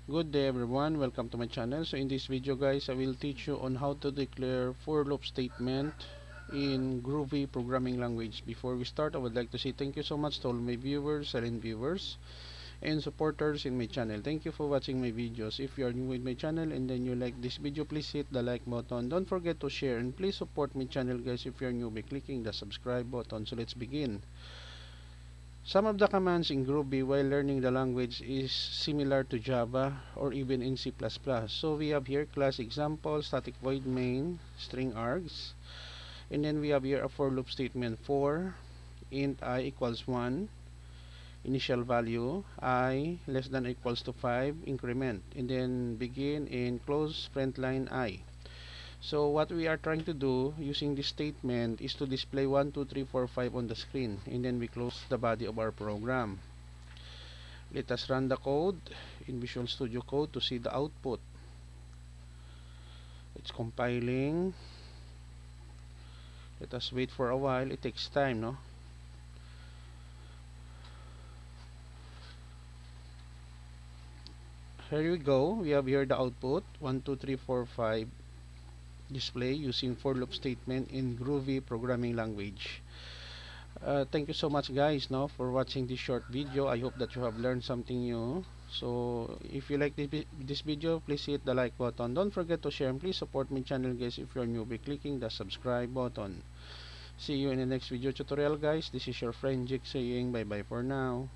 Good day everyone, welcome to my channel. So in this video guys, I will teach you on how to declare for loop statement in Groovy programming language. Before we start, I would like to say thank you so much to all my viewers, silent viewers, and supporters in my channel. Thank you for watching my videos. If you are new with my channel and then you like this video, please hit the like button. Don't forget to share and please support my channel guys if you are new by clicking the subscribe button. So let's begin. Some of the commands in Groovy while learning the language is similar to Java or even in C++. So we have here class example, static void main, string args, and then we have here a for loop statement for int I equals 1, initial value I less than or equals to 5, increment, and then begin and close print line I. So what we are trying to do using this statement is to display 1, 2, 3, 4, 5 on the screen, and then we close the body of our program. Let us run the code in Visual Studio Code to see the output. It's compiling. Let us wait for a while. It takes time, no? Here we go. We have here the output 1, 2, 3, 4, 5 display using for loop statement in Groovy programming language. Thank you so much guys now for watching this short video. I hope that you have learned something new. So if you like this video, please hit the like button. Don't forget to share and please support my channel guys if you're new by clicking the subscribe button. See you in the next video tutorial guys. This is your friend Jake saying bye bye for now.